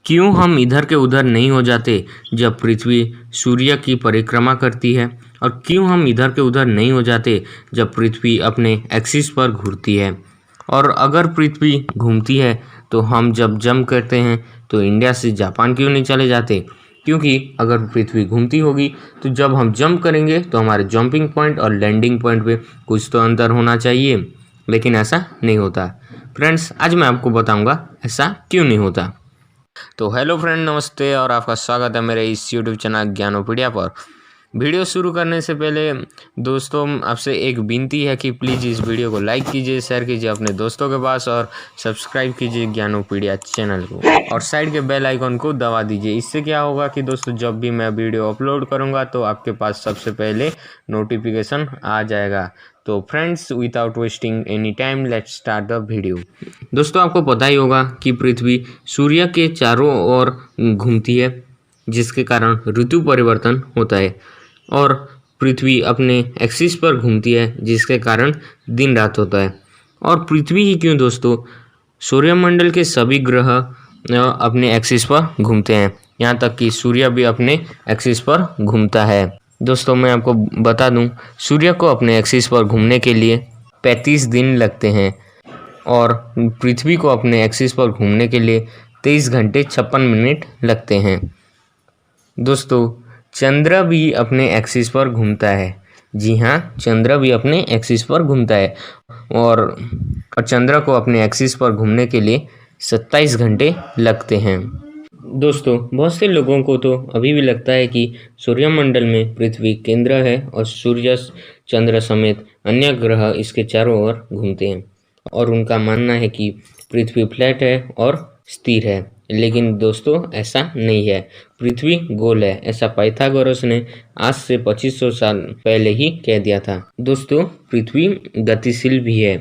क्यों हम इधर के उधर नहीं हो जाते जब पृथ्वी सूर्य की परिक्रमा करती है, और क्यों हम इधर के उधर नहीं हो जाते जब पृथ्वी अपने एक्सिस पर घूरती है। और अगर पृथ्वी घूमती है तो हम जब जंप करते हैं तो इंडिया से जापान क्यों नहीं चले जाते, क्योंकि अगर पृथ्वी घूमती होगी तो जब हम जंप करेंगे तो हमारे जंपिंग पॉइंट और लैंडिंग पॉइंट पे कुछ तो अंतर होना चाहिए, लेकिन ऐसा नहीं होता। फ्रेंड्स, आज मैं आपको बताऊंगा ऐसा क्यों नहीं होता। तो हेलो फ्रेंड, नमस्ते और आपका स्वागत है मेरे इस यूट्यूब चैनल ज्ञानोपीडिया पर। वीडियो शुरू करने से पहले दोस्तों आपसे एक विनती है कि प्लीज़ इस वीडियो को लाइक कीजिए, शेयर कीजिए अपने दोस्तों के पास और सब्सक्राइब कीजिए ज्ञानोपीडिया चैनल को और साइड के बेल आइकन को दबा दीजिए। इससे क्या होगा कि दोस्तों जब भी मैं वीडियो अपलोड करूँगा तो आपके पास सबसे पहले नोटिफिकेशन आ जाएगा। तो friends, without wasting any time let's start the video. दोस्तों, आपको पता ही होगा कि पृथ्वी सूर्य के चारों ओर घूमती है, जिसके कारण ऋतु परिवर्तन होता है, और पृथ्वी अपने एक्सिस पर घूमती है, जिसके कारण दिन रात होता है। और पृथ्वी ही क्यों दोस्तों, सूर्यमंडल के सभी ग्रह अपने एक्सिस पर घूमते हैं, यहाँ तक कि सूर्य भी अपने एक्सिस पर घूमता है। दोस्तों, मैं आपको बता दूं, सूर्य को अपने एक्सिस पर घूमने के लिए 35 दिन लगते हैं और पृथ्वी को अपने एक्सिस पर घूमने के लिए 23 घंटे 56 मिनट लगते हैं। दोस्तों, चंद्र भी अपने एक्सिस पर घूमता है। जी हाँ, चंद्र भी अपने एक्सिस पर घूमता है और चंद्र को अपने एक्सिस पर घूमने के लिए 27 घंटे लगते हैं। दोस्तों, बहुत से लोगों को तो अभी भी लगता है कि सूर्यमंडल में पृथ्वी केंद्र है और सूर्य, चंद्र समेत अन्य ग्रह इसके चारों ओर घूमते हैं, और उनका मानना है कि पृथ्वी फ्लैट है और स्थिर है। लेकिन दोस्तों, ऐसा नहीं है, पृथ्वी गोल है। ऐसा पाइथागोरस ने आज से 2500 साल पहले ही कह दिया था। दोस्तों, पृथ्वी गतिशील भी है।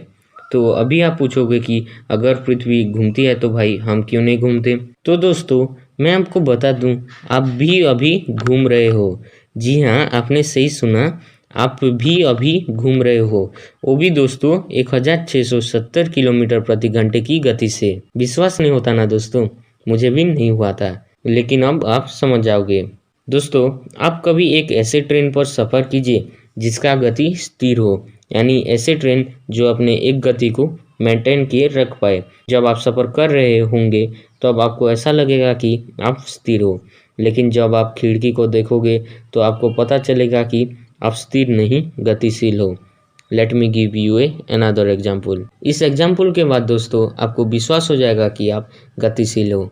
तो अभी आप पूछोगे कि अगर पृथ्वी घूमती है तो भाई हम क्यों नहीं घूमते। तो दोस्तों, मैं आपको बता दूं, आप भी अभी घूम रहे हो। जी हाँ, आपने सही सुना, आप भी अभी घूम रहे हो, वो भी दोस्तों 1670 किलोमीटर प्रति घंटे की गति से। विश्वास नहीं होता ना दोस्तों, मुझे भी नहीं हुआ था, लेकिन अब आप समझ जाओगे। दोस्तों, आप कभी एक ऐसे ट्रेन पर सफ़र कीजिए जिसका गति स्थिर हो, यानी ऐसे ट्रेन जो अपने एक गति को मेंटेन किए रख पाए। जब आप सफ़र कर रहे होंगे तो अब आपको ऐसा लगेगा कि आप स्थिर हो, लेकिन जब आप खिड़की को देखोगे तो आपको पता चलेगा कि आप स्थिर नहीं, गतिशील हो। Let me give you another example. इस एग्जाम्पल के बाद दोस्तों आपको विश्वास हो जाएगा कि आप गतिशील हो।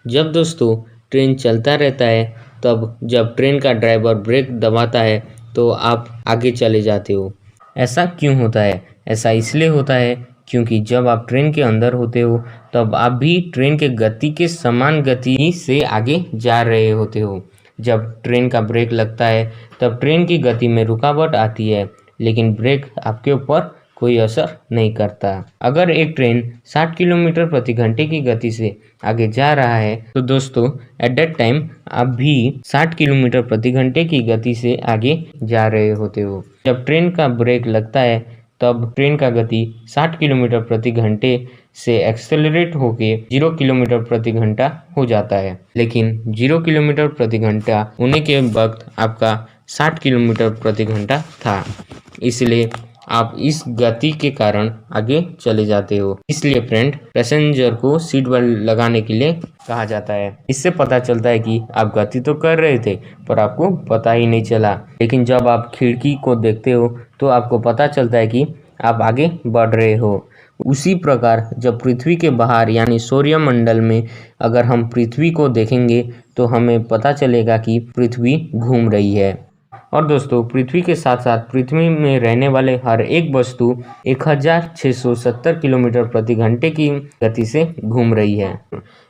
जब दोस्तों ट्रेन चलता रहता है, तब जब ट्रेन का ड्राइवर ब्रेक दबाता है तो आप आगे चले जाते हो। ऐसा क्यों होता है? ऐसा इसलिए होता है क्योंकि जब आप ट्रेन के अंदर होते हो तब आप भी ट्रेन के गति के समान गति से आगे जा रहे होते हो। जब ट्रेन का ब्रेक लगता है तब ट्रेन की गति में रुकावट आती है, लेकिन ब्रेक आपके ऊपर कोई असर नहीं करता। अगर एक ट्रेन 60 किलोमीटर प्रति घंटे की गति से आगे जा रहा है तो दोस्तों एट दैट टाइम आप भी 60 किलोमीटर प्रति घंटे की गति से आगे जा रहे होते हो। जब ट्रेन का ब्रेक लगता है तब ट्रेन का गति 60 किलोमीटर प्रति घंटे से एक्सेलरेट होके 0 किलोमीटर प्रति घंटा हो जाता है, लेकिन 0 किलोमीटर प्रति घंटा होने के वक्त आपका 60 किलोमीटर प्रति घंटा था, इसलिए आप इस गति के कारण आगे चले जाते हो। इसलिए फ्रेंड, पैसेंजर को सीट बेल्ट लगाने के लिए कहा जाता है। इससे पता चलता है कि आप गति तो कर रहे थे पर आपको पता ही नहीं चला, लेकिन जब आप खिड़की को देखते हो तो आपको पता चलता है कि आप आगे बढ़ रहे हो। उसी प्रकार जब पृथ्वी के बाहर यानी सूर्यमंडल में अगर हम पृथ्वी को देखेंगे तो हमें पता चलेगा कि पृथ्वी घूम रही है। और दोस्तों, पृथ्वी के साथ साथ पृथ्वी में रहने वाले हर एक वस्तु 1670 किलोमीटर प्रति घंटे की गति से घूम रही है।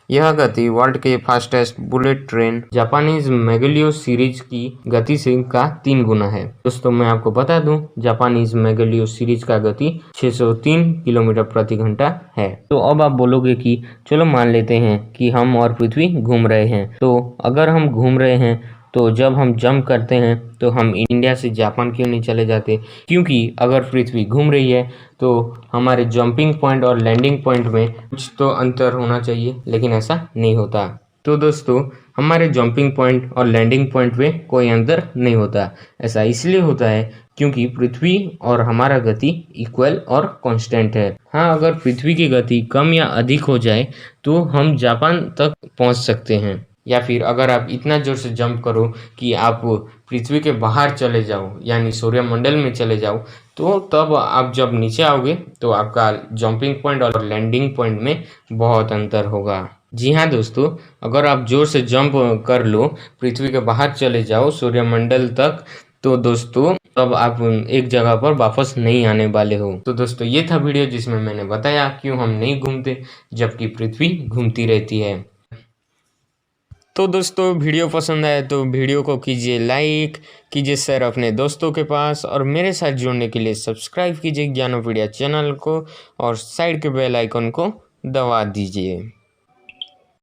यह गति वर्ल्ड के fastest bullet train Japanese maglev series की गति से का 3 गुना है। दोस्तों, मैं आपको बता दूं, जापानीज मैगलियो सीरीज का गति 603 किलोमीटर प्रति घंटा है। तो अब आप बोलोगे कि चलो मान लेते हैं कि हम और पृथ्वी घूम रहे हैं। तो अगर हम घूम रहे हैं तो जब हम जंप करते हैं तो हम इंडिया से जापान क्यों नहीं चले जाते? क्योंकि अगर पृथ्वी घूम रही है तो हमारे जंपिंग पॉइंट और लैंडिंग पॉइंट में कुछ तो अंतर होना चाहिए, लेकिन ऐसा नहीं होता। तो दोस्तों हमारे जंपिंग पॉइंट और लैंडिंग पॉइंट में कोई अंतर नहीं होता। ऐसा इसलिए होता है क्योंकि पृथ्वी और हमारा गति इक्वल और कांस्टेंट है। हाँ, अगर पृथ्वी की गति कम या अधिक हो जाए तो हम जापान तक पहुंच सकते हैं, या फिर अगर आप इतना जोर से जंप करो कि आप पृथ्वी के बाहर चले जाओ यानी सौरमंडल में चले जाओ, तो तब आप जब नीचे आओगे तो आपका जंपिंग पॉइंट और लैंडिंग पॉइंट में बहुत अंतर होगा। जी हाँ दोस्तों, अगर आप जोर से जंप कर लो, पृथ्वी के बाहर चले जाओ सौरमंडल तक, तो दोस्तों तब आप एक जगह पर वापस नहीं आने वाले हो। तो दोस्तों ये था वीडियो जिसमें मैंने बताया क्यों हम नहीं घूमते जबकि पृथ्वी घूमती रहती है। तो दोस्तों वीडियो पसंद आया तो वीडियो को कीजिए लाइक, कीजिए शेयर अपने दोस्तों के पास, और मेरे साथ जुड़ने के लिए सब्सक्राइब कीजिए ज्ञानोपीडिया चैनल को और साइड के बेल आइकन को दबा दीजिए।